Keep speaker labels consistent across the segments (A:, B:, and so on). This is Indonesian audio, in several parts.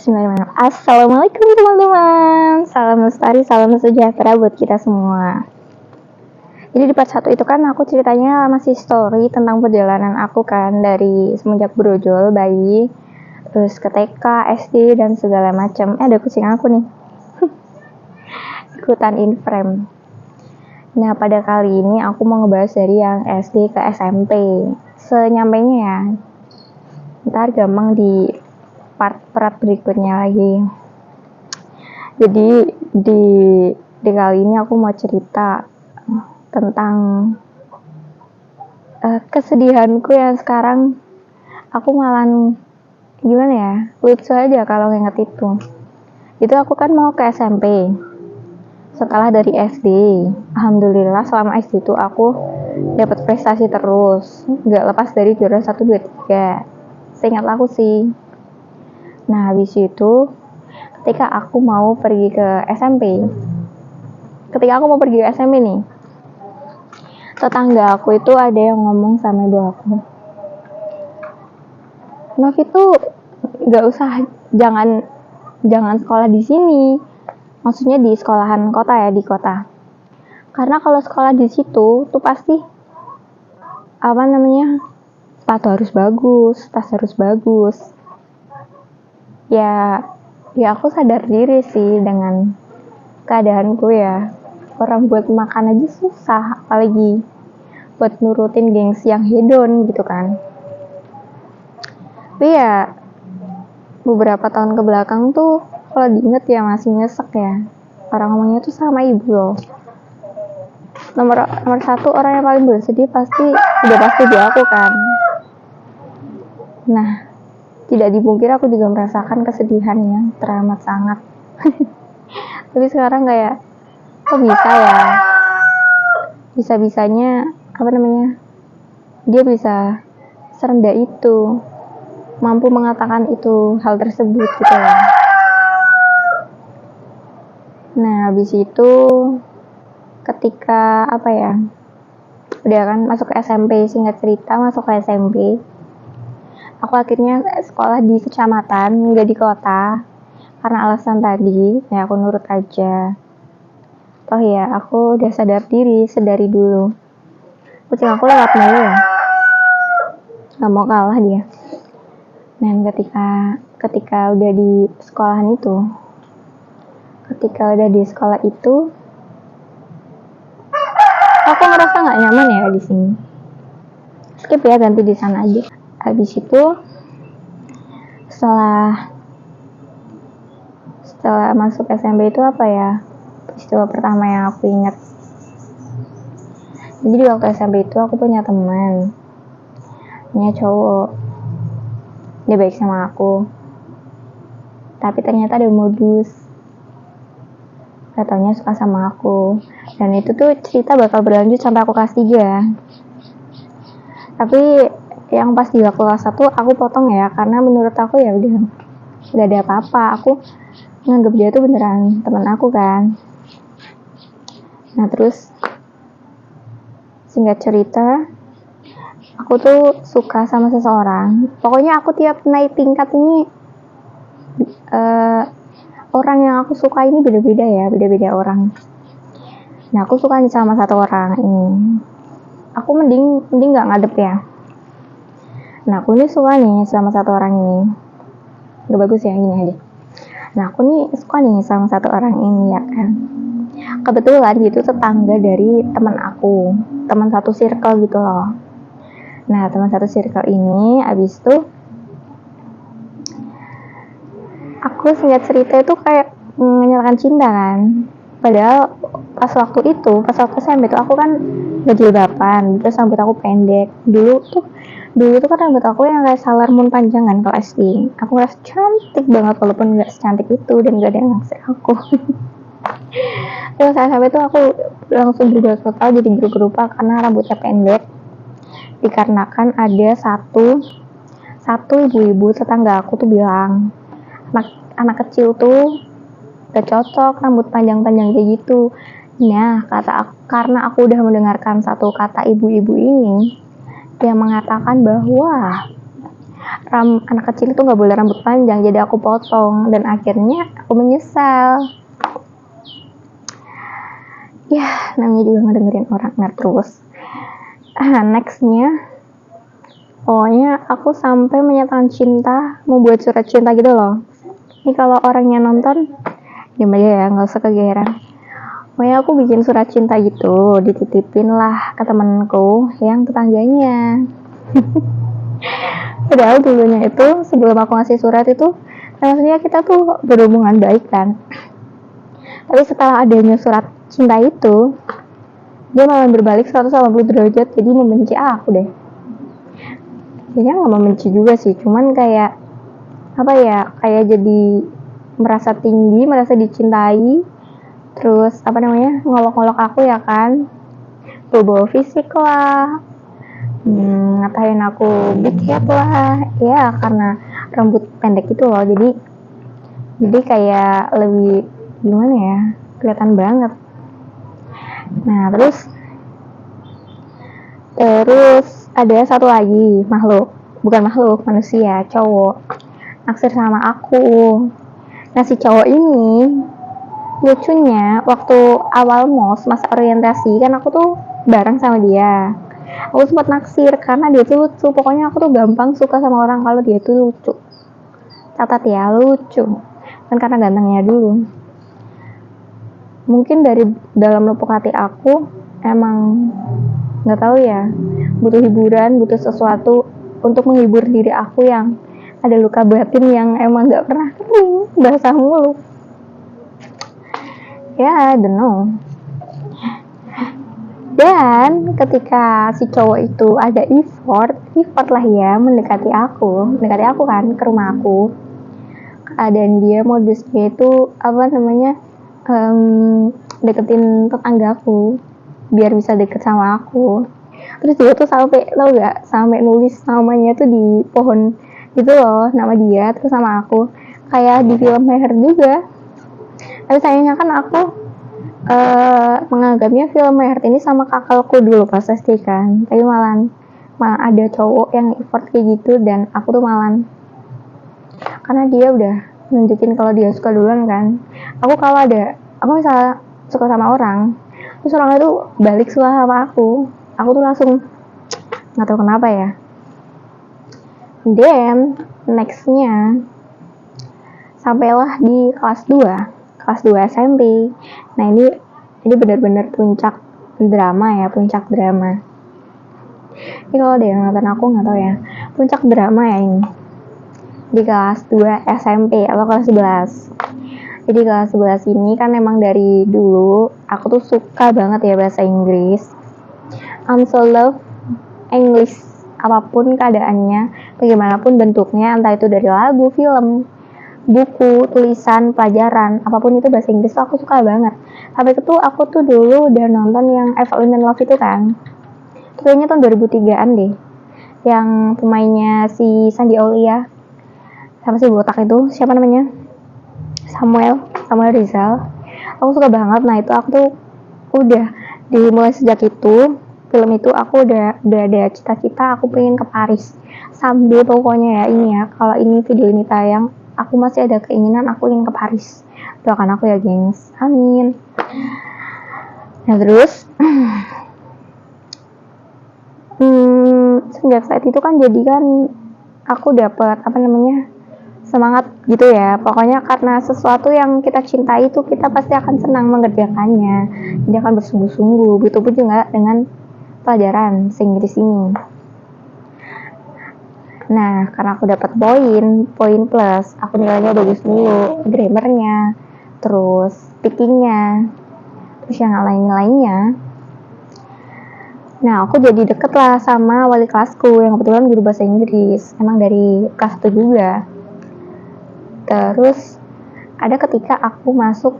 A: Bismillahirrahmanirrahim. Assalamualaikum teman-teman. Salam lestari, salam sejahtera buat kita semua. Jadi di part 1 itu kan aku ceritanya masih story tentang perjalanan aku kan, dari semenjak brojol, bayi, terus ke TK, SD, dan segala macam. Ada kucing aku nih. Ikutan in frame. Nah, pada kali ini aku mau ngebahas dari yang SD ke SMP. Senyampainya ya. Ntar gampang di part berikutnya lagi. Jadi di kali ini aku mau cerita tentang kesedihanku yang sekarang aku malah gimana ya, lucu aja kalau inget itu. Itu aku kan mau ke SMP setelah dari SD. Alhamdulillah selama SD itu aku dapat prestasi terus, nggak lepas dari juara 1, 2, 3. Seingat aku sih. Nah, habis itu ketika aku mau pergi ke SMP nih, tetangga aku itu ada yang ngomong sama ibu aku, Nov itu nggak usah, jangan sekolah di sini, maksudnya di sekolahan kota ya, di kota, karena kalau sekolah di situ tuh pasti sepatu harus bagus, tas harus bagus. Ya aku sadar diri sih dengan keadaanku ya. Orang buat makan aja susah, apalagi buat nurutin gengsi yang hedon gitu kan. Tapi ya beberapa tahun kebelakang tuh kalau diinget ya masih nyesek ya. Orang ngomongnya tuh sama ibu loh. Nomor 1 orang yang paling bersedih pasti di aku kan. Nah, tidak dipungkiri aku juga merasakan kesedihannya teramat sangat. Tapi sekarang kayak, kok bisa ya? Bisa-bisanya dia bisa serendah itu, mampu mengatakan itu, hal tersebut gitu ya. Nah, habis itu ketika udah kan masuk ke SMP, singkat cerita masuk ke SMP, aku akhirnya sekolah di kecamatan, nggak di kota, karena alasan tadi. Ya aku nurut aja. Toh ya aku udah sadar diri sedari dulu. Kucing aku lewat mulu ya, nggak mau kalah dia. Dan ketika udah di sekolah itu, aku ngerasa nggak nyaman ya di sini. Skip ya, ganti di sana aja. Habis itu setelah masuk SMP itu peristiwa pertama yang aku ingat. Jadi di waktu SMP itu aku punya teman, dia cowok, dia baik sama aku, tapi ternyata ada modus, katanya suka sama aku. Dan itu tuh cerita bakal berlanjut sampai aku kelas 3. Tapi yang pas di waktu kelas 1 aku potong ya, karena menurut aku ya udah gak ada apa-apa. Aku nganggep dia tuh beneran teman aku kan. Nah terus singkat cerita, aku tuh suka sama seseorang. Pokoknya aku tiap naik tingkat ini orang yang aku suka ini beda-beda orang. Nah aku suka nih sama satu orang ini. Aku mending gak ngadep ya. Nah aku nih suka nih sama satu orang ini. Gak bagus ya, gini aja. Nah aku nih suka nih sama satu orang ini ya kan. Kebetulan gitu tetangga dari teman aku, teman satu circle gitu loh. Nah teman satu circle ini abis itu aku singkat cerita itu kayak menyalakan cinta kan. Padahal pas waktu SMP itu aku kan gak jilbaban, terus rambut aku pendek. Dulu tuh kan rambut aku yang kayak Sailor Moon panjang kan kalau SD. Aku ngerasa cantik banget walaupun gak secantik itu dan gak ada yang naksir aku. Terus SMP itu aku langsung berubah total jadi grup-grupa karena rambutnya pendek. Dikarenakan ada satu ibu-ibu tetangga aku tuh bilang, anak kecil tuh gak cocok rambut panjang-panjang kayak gitu. Nah, karena aku udah mendengarkan satu kata ibu-ibu ini, dia mengatakan bahwa anak kecil itu nggak boleh rambut panjang, jadi aku potong dan akhirnya aku menyesal. Ya namanya juga ngedengerin orang. Nah terus nextnya pokoknya aku sampai menyatakan cinta, membuat surat cinta gitu loh. Ini kalau orangnya nonton diam aja ya, nggak usah kegeeran. Pokoknya aku bikin surat cinta gitu, dititipin lah ke temenku yang tetangganya. Padahal dulunya itu sebelum aku ngasih surat itu, maksudnya kita tuh berhubungan baik kan. Tapi setelah adanya surat cinta itu, dia malah berbalik 180 derajat, jadi membenci aku deh. Kayaknya nggak membenci juga sih, cuman kayak apa ya, kayak jadi merasa tinggi, merasa dicintai, terus apa namanya, ngolok-ngolok aku ya kan, bawa fisik lah, ngatain aku big head lah, ya karena rambut pendek itu loh, jadi kayak lebih gimana ya, kelihatan banget. Nah terus ada satu lagi manusia, cowok naksir sama aku. Nah si cowok ini lucunya waktu awal masa orientasi kan aku tuh bareng sama dia, aku sempat naksir karena dia tuh lucu. Pokoknya aku tuh gampang suka sama orang kalau dia tuh lucu. Catat ya, lucu, kan karena gantengnya dulu. Mungkin dari dalam lubuk hati aku emang nggak tahu ya, butuh hiburan, butuh sesuatu untuk menghibur diri aku yang ada luka batin yang emang nggak pernah kering, basah mulu. Ya, I don't know. Dan ketika si cowok itu ada effort lah ya, mendekati aku kan ke rumah aku. Dan dia modusnya itu apa namanya, deketin tetanggaku biar bisa deket sama aku. Terus dia tuh sampai nulis namanya tuh di pohon gitu loh, nama dia terus sama aku, kayak di film Meher juga. Tapi sayangnya kan aku menganggapnya film Meher ini sama kakakku dulu pas SD kan, tapi malah ada cowok yang effort kayak gitu dan aku tuh malah, karena dia udah nunjukin kalau dia suka duluan kan. Aku misalnya suka sama orang, terus orangnya tuh balik suka sama aku tuh langsung nggak tahu kenapa ya. Then nextnya sampailah di kelas 2 SMP. Nah ini benar-benar puncak drama. Ini kalau ada yang nonton aku nggak tahu ya, puncak drama ya ini. Di kelas 2 SMP atau kelas 11. Jadi kelas 11 ini kan emang dari dulu aku tuh suka banget ya bahasa Inggris. I'm so love English, apapun keadaannya, bagaimanapun bentuknya, entah itu dari lagu, film, buku, tulisan, pelajaran, apapun itu bahasa Inggris tuh aku suka banget. Sampai itu aku tuh dulu udah nonton yang Evelyn and Love itu kan, itu kayaknya tahun 2003an deh, yang pemainnya si Sandi Aulia sama si botak itu, siapa namanya, Samuel Rizal. Aku suka banget. Nah itu aku tuh udah dimulai sejak itu film itu aku udah ada cita-cita aku pengen ke Paris. Sambil pokoknya ya ini ya, kalau ini video ini tayang, aku masih ada keinginan aku ingin ke Paris. Doakan aku ya gengs, amin. Nah terus sejak saat itu kan jadi kan aku dapat apa namanya, semangat gitu ya. Pokoknya karena sesuatu yang kita cintai itu kita pasti akan senang mengerjakannya, jadi akan bersungguh-sungguh. Begitu juga dengan pelajaran Inggris ini. Nah karena aku dapat poin plus, aku nilainya bagus dulu, grammarnya, terus speakingnya, terus yang lainnya. Nah aku jadi deket lah sama wali kelasku yang kebetulan guru bahasa Inggris, emang dari kelas 1 juga. Terus ada ketika aku masuk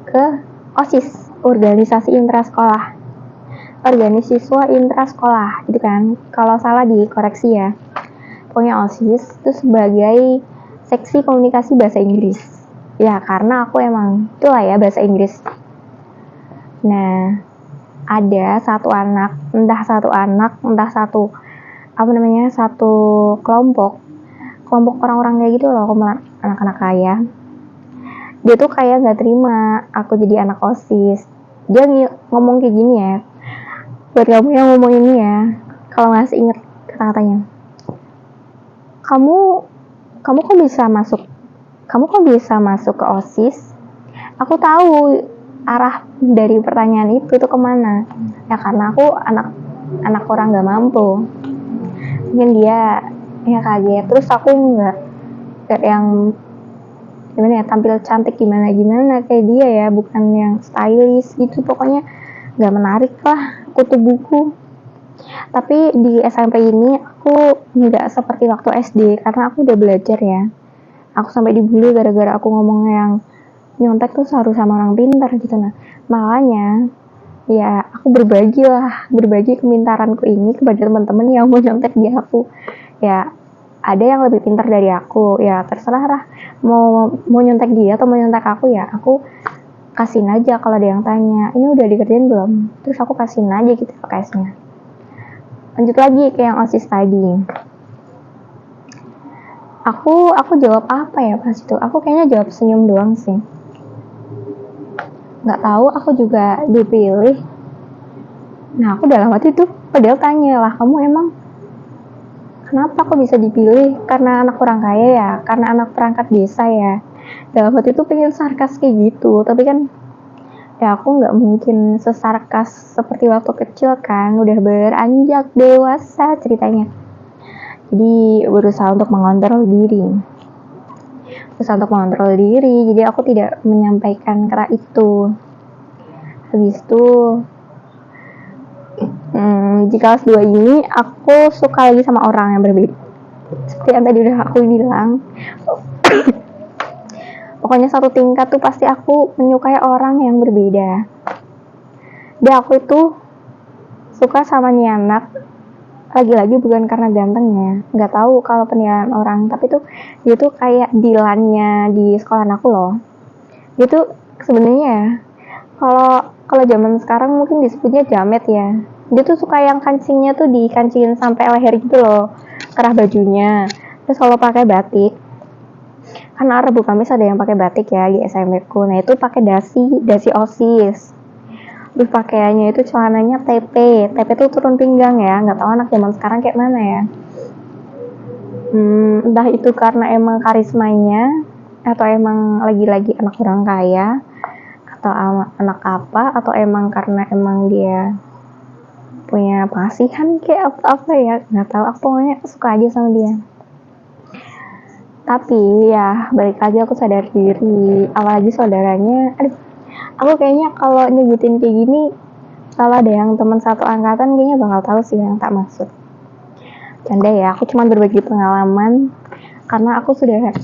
A: ke OSIS, organisasi intrasekolah gitu kan, kalau salah dikoreksi ya. Pokoknya OSIS itu sebagai seksi komunikasi bahasa Inggris ya, karena aku emang itulah ya bahasa Inggris. Nah ada satu anak, entah satu satu kelompok orang-orang kayak gitu loh, anak-anak kaya. Dia tuh kayak nggak terima aku jadi anak OSIS. Dia ngomong kayak gini ya, buat kamu yang ngomong ini ya, kalau masih inget kata-katanya, kamu kok bisa masuk ke OSIS? Aku tahu arah dari pertanyaan itu tuh kemana. Ya karena aku anak orang nggak mampu. Mungkin dia ya kaget. Terus aku nggak yang gimana ya, tampil cantik gimana kayak dia ya, bukan yang stylish gitu, pokoknya nggak menarik lah kutu buku. Tapi di SMP ini aku nggak seperti waktu SD, karena aku udah belajar ya. Aku sampai dibully gara-gara aku ngomong yang nyontek tuh harus sama orang pintar gitu. Nah makanya ya aku berbagi kepintaranku ini kepada teman-teman yang mau nyontek di aku. Ya ada yang lebih pintar dari aku, ya terserah lah, mau nyontek dia atau mau nyontek aku, ya aku kasihin aja. Kalau ada yang tanya ini udah dikerjain belum, terus aku kasihin aja gitu LKS-nya. Lanjut lagi ke yang OSIS tadi. Aku jawab apa ya pas itu? Aku kayaknya jawab senyum doang sih. Nggak tahu, aku juga dipilih. Nah aku dalam hati tuh padahal tanya lah, kamu emang kenapa aku bisa dipilih? Karena anak orang kaya ya? Karena anak perangkat desa ya? Dalam hati tuh pengen sarkas kayak gitu, tapi kan ya aku nggak mungkin sesarkas seperti waktu kecil kan, udah beranjak dewasa ceritanya. Jadi berusaha untuk mengontrol diri, jadi aku tidak menyampaikan kata itu. Habis itu di kelas 2 ini aku suka lagi sama orang yang berbeda, seperti yang tadi udah aku bilang. Pokoknya satu tingkat tuh pasti aku menyukai orang yang berbeda. Dan aku itu suka sama nih anak, lagi-lagi bukan karena gantengnya, nggak tahu kalau penilaian orang, tapi tuh dia tuh kayak Dilannya di sekolah aku loh. Dia tuh sebenarnya kalau zaman sekarang mungkin disebutnya jamet ya. Dia tuh suka yang kancingnya tuh dikancingin sampai leher gitu loh, kerah bajunya. Terus kalau pakai batik, karena Rabu Kamis ada yang pakai batik ya di SMP ku. Nah itu pakai dasi OSIS. Terus pakaiannya itu celananya TP tuh turun pinggang ya. Nggak tahu anak zaman sekarang kayak mana ya. Entah itu karena emang karismanya, atau emang lagi-lagi anak orang kaya, atau anak apa, atau emang karena emang dia punya pengasihan kayak apa ya, nggak tahu. Aku pokoknya suka aja sama dia. Tapi ya balik lagi aku sadar diri, apalagi saudaranya. Aku kayaknya kalau nyebutin kayak gini, kalau ada yang teman satu angkatan kayaknya bakal tahu sih yang tak maksud. Canda ya, aku cuma berbagi pengalaman karena aku sudah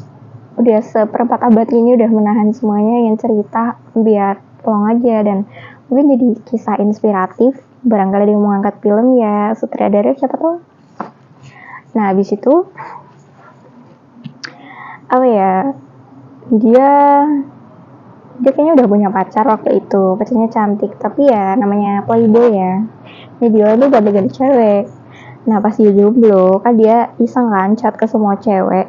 A: seperempat abad ini udah menahan semuanya, ingin cerita biar plong aja, dan mungkin jadi kisah inspiratif. Barangkali dia mau ngangkat film ya, sutradara siapa tahu. Nah habis itu apa ya, dia kayaknya udah punya pacar waktu itu. Pacarnya cantik, tapi ya namanya playboy ya, dia tuh ganti-ganti cewek. Nah pas dia jomblo kan dia iseng kan chat ke semua cewek.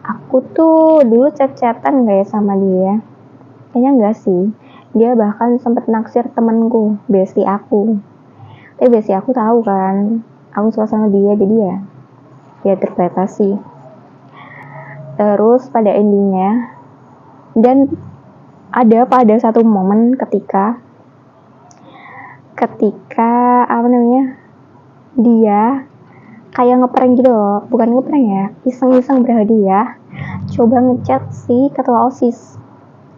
A: Aku tuh dulu chat-chatan gak ya sama dia? Kayaknya enggak sih. Dia bahkan sempet naksir temenku, bestie aku. Tapi bestie aku tahu kan aku suka sama dia, jadi ya terbatasi. Terus pada endingnya, dan ada pada satu momen ketika dia kayak ngeprank gitu loh, bukan ngeprank ya, iseng-iseng berhadiah, coba ngechat si ketua OSIS.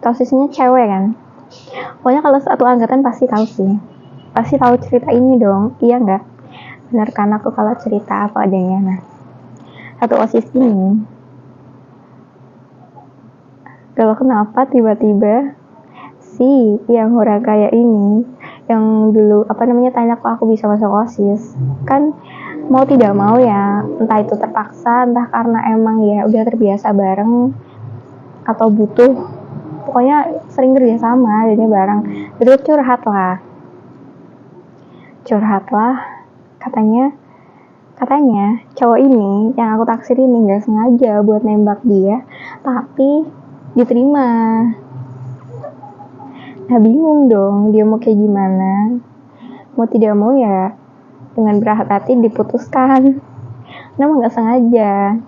A: OSISnya cewek kan. Pokoknya kalau satu angkatan pasti tahu sih, pasti tahu cerita ini dong, iya nggak? Benar kan aku kalau cerita apa adanya. Nah satu OSIS ini, kalau kenapa tiba-tiba si yang orang kaya ini, yang dulu tanya kok aku bisa masuk OSIS, kan mau tidak mau ya, entah itu terpaksa, entah karena emang ya udah terbiasa bareng, atau butuh, pokoknya sering kerja sama jadi bareng. Jadi curhat lah, katanya Katanya cowok ini yang aku taksir ini nggak sengaja buat nembak dia, tapi diterima. Nah bingung dong dia mau kayak gimana. Mau tidak mau ya dengan berat hati diputuskan. Namanya nggak sengaja.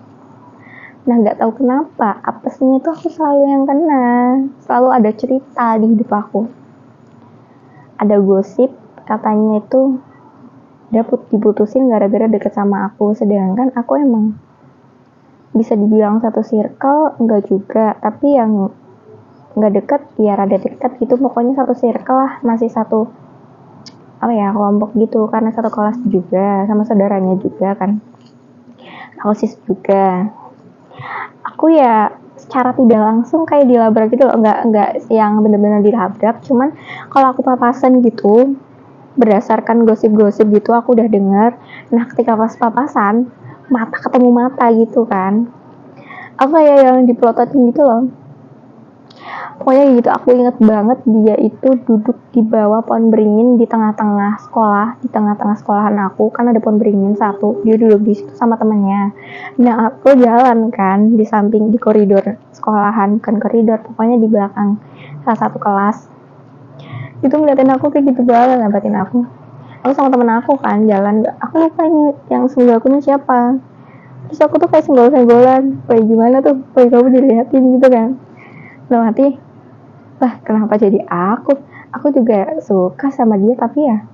A: Nah nggak tahu kenapa apesnya itu aku selalu yang kena. Selalu ada cerita di hidup aku. Ada gosip katanya itu diputusin gara-gara deket sama aku, sedangkan aku emang bisa dibilang satu circle enggak juga, tapi yang enggak deket ya rada deket gitu, pokoknya satu circle lah, masih satu kelompok gitu, karena satu kelas juga sama saudaranya juga kan, aku sis juga. Aku ya secara tidak langsung kayak dilabrak gitu loh, enggak yang bener-bener dilabrak, cuman kalau aku papasan gitu berdasarkan gosip-gosip gitu aku udah dengar. Nah ketika pas papasan mata ketemu mata gitu kan, aku kayak yang dipelototin gitu loh. Pokoknya gitu, aku inget banget dia itu duduk di bawah pohon beringin di tengah-tengah sekolah, di tengah-tengah sekolahan aku kan ada pohon beringin satu, dia duduk di situ sama temennya. Nah aku jalan kan di samping, di koridor sekolahan, bukan koridor, pokoknya di belakang salah satu kelas. Itu ngeliatin aku kayak gitu banget, ngabatin aku sama temen aku kan jalan, aku lupa ini yang sebelah aku nih siapa, terus aku tuh kayak senggol-senggolan, kayak gimana tuh, kayak kamu dilihatin gitu kan. Dalam hati, lah kenapa jadi aku juga suka sama dia, tapi ya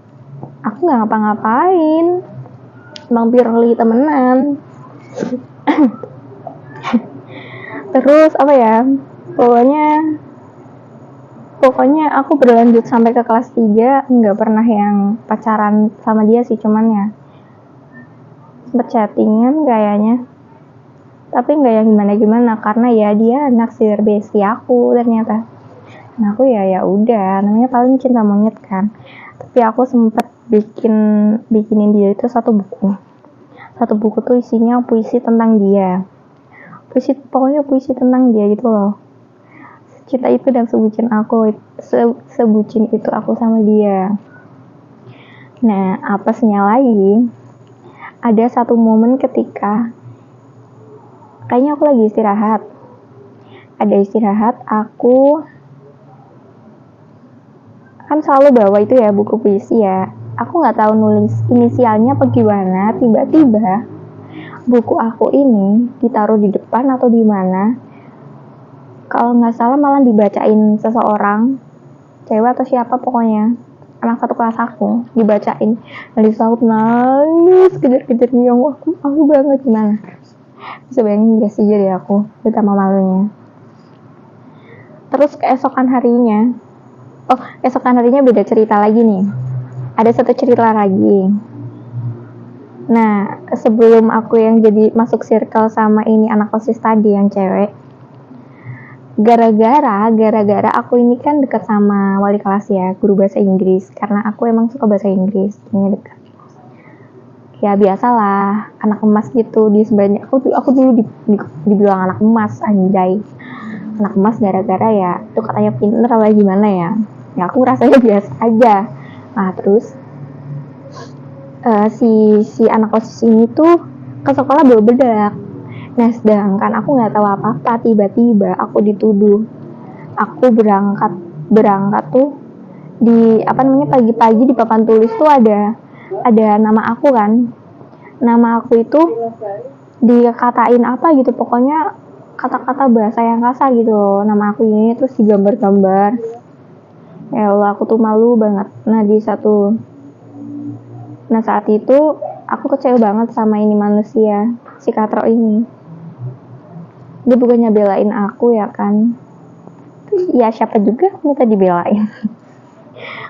A: aku nggak ngapa-ngapain, emang purely temenan. Terus pokoknya aku berlanjut sampai ke kelas 3, nggak pernah yang pacaran sama dia sih, cuman ya sempet chattingan kayaknya, tapi nggak yang gimana-gimana, karena ya dia naksir bestie aku ternyata. Nah aku ya udah, namanya paling cinta monyet kan. Tapi aku sempet bikinin dia itu satu buku tuh isinya puisi tentang dia, pokoknya puisi tentang dia gitu loh. Cinta itu dan sebutin itu aku sama dia. Nah apesnya lagi, ada satu momen ketika kayaknya aku lagi istirahat, aku kan selalu bawa itu ya buku puisi ya, aku nggak tahu nulis inisialnya apa gimana, tiba-tiba buku aku ini ditaruh di depan atau di mana, kalau nggak salah malah dibacain seseorang, cewek atau siapa pokoknya, anak satu kelas aku, dibacain. Dan di saat nangis kejar-kejar dia, aku banget gimana, bisa bayangin gak sih jadi aku betapa malunya. Terus keesokan harinya beda cerita lagi nih, ada satu cerita lagi. Nah sebelum aku yang jadi masuk circle sama ini anak OSIS tadi yang cewek, gara-gara aku ini kan dekat sama wali kelas ya, guru bahasa Inggris, karena aku emang suka bahasa Inggris, ini dekat. Ya biasalah, anak emas gitu di sebanyak aku dulu dibilang anak emas, anjay. Anak emas gara-gara ya itu katanya pinter apa gimana ya. Ya aku rasanya biasa aja. Nah terus si anak OSIS ini tuh ke sekolah bawa bedak. Nah sedangkan aku nggak tahu apa-apa, tiba-tiba aku dituduh. Aku berangkat tuh di pagi-pagi di papan tulis tuh ada nama aku kan. Nama aku itu dikatain apa gitu, pokoknya kata-kata bahasa yang kasar gitu. Nama aku ini terus digambar-gambar. Ya Allah aku tuh malu banget. Nah saat itu aku kecewa banget sama ini manusia, si Katro ini. Dia bukannya belain aku ya kan, ya siapa juga minta dibelain.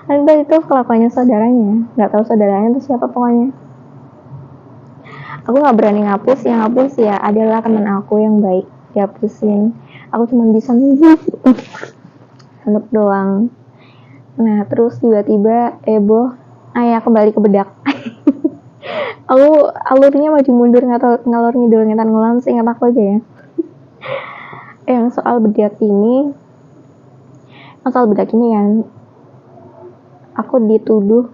A: Kan itu kelakuannya saudaranya, nggak tahu saudaranya itu siapa pokoknya. Aku nggak berani ngapus, yang ngapus ya adalah teman aku yang baik, dihapusin. Aku cuma bisa nunggu doang. Nah terus tiba-tiba kembali ke bedak. Aku alurnya maju mundur, ngalor ngidul ngetan ngulang, seingat aku aja ya. Yang soal bedak ini kan aku dituduh,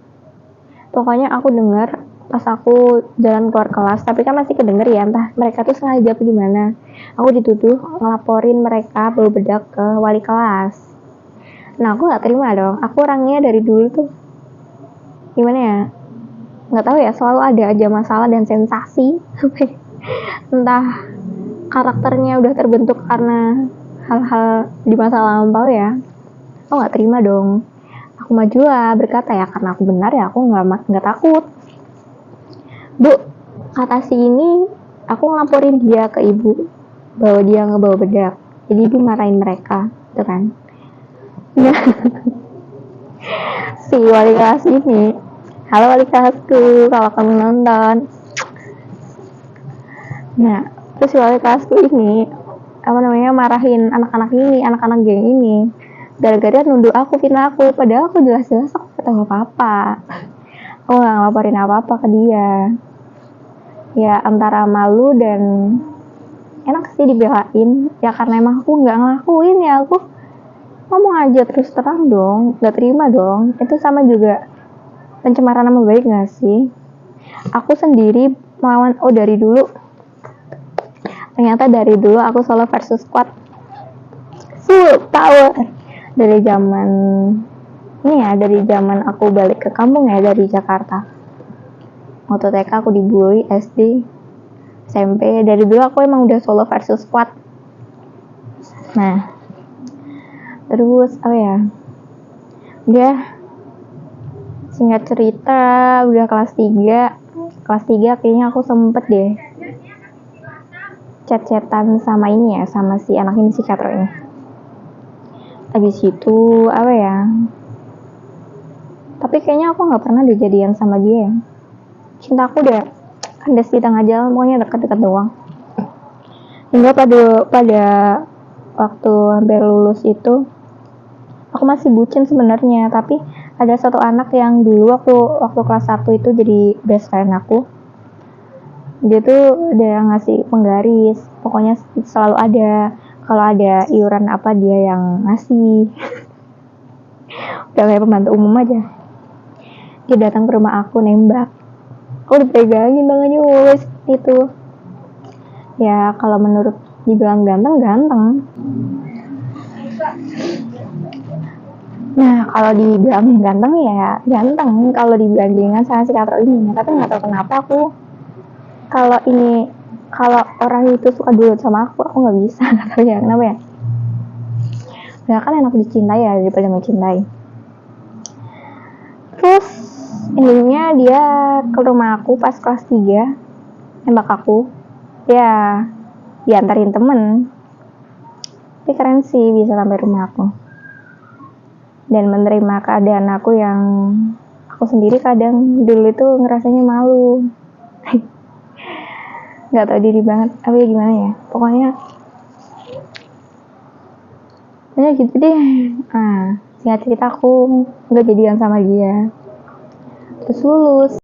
A: pokoknya aku dengar pas aku jalan keluar kelas, tapi kan masih kedenger ya, entah mereka tuh sengaja apa gimana, aku dituduh ngelaporin mereka bawa bedak ke wali kelas. Nah aku nggak terima dong, aku orangnya dari dulu tuh gimana ya, nggak tahu ya, selalu ada aja masalah dan sensasi. Entah karakternya udah terbentuk karena hal-hal di masa lampau ya, aku nggak terima dong. Aku maju lah berkata, ya karena aku benar ya aku nggak takut. Bu, kata si ini aku ngelaporin dia ke ibu bahwa dia ngebawa bedak, jadi ibu marahin mereka gitu kan. Nah, si wali kelas ini, halo wali kelasku kalau kamu nonton. Nah, terus si wali kelasku ini marahin anak-anak ini, anak-anak geng ini, gara-gara nunduk aku, fitnah aku, padahal aku jelas-jelas aku gak tahu apa-apa, aku gak ngelaporin apa-apa ke dia. Ya antara malu dan enak sih dibelain ya, karena emang aku nggak ngelakuin ya, aku ngomong aja terus terang dong, nggak terima dong. Itu sama juga pencemaran nama baik nggak sih? Aku sendiri melawan, ternyata dari dulu aku solo versus squad full power dari zaman dari zaman aku balik ke kampung ya, dari Jakarta. Waktu TK aku dibully, SD, SMP, dari dulu aku emang udah solo versus squad. Nah, terus udah singkat cerita, udah kelas 3 kayaknya aku sempet deh chat-chatan sama sama si anak ini, si Katro ini. Habis itu tapi kayaknya aku nggak pernah dijadian sama dia ya. Cintaku udah kandas di tengah jalan, pokoknya deket-deket doang. Hingga pada waktu hampir lulus itu, aku masih bucin sebenarnya, tapi ada satu anak yang dulu waktu kelas 1 itu jadi best friend aku. Dia tuh udah ngasih penggaris, pokoknya selalu ada, kalau ada iuran apa dia yang ngasih. Udah kayak pembantu umum aja. Dia datang ke rumah aku nembak, aku dipegangin tangannya mulus itu. Ya kalau menurut dibilang ganteng. Nah kalau dibilang ganteng ya ganteng, kalau dibandingkan sama si Katro ini. Tapi nggak tahu kenapa aku kalau orang itu suka dulu sama aku nggak bisa, nggak tahu ya kenapa ya. Ya kan enak dicintai ya daripada mencintai. Terus endingnya dia ke rumah aku pas kelas 3 nembak aku. Ya diantarin temen, tapi keren sih bisa sampai rumah aku dan menerima keadaan aku yang aku sendiri kadang dulu itu ngerasanya malu. Nggak tahu diri banget apa ya, gimana ya, pokoknya gitu deh. Singkat cerita aku nggak jadian sama dia, terus lulus.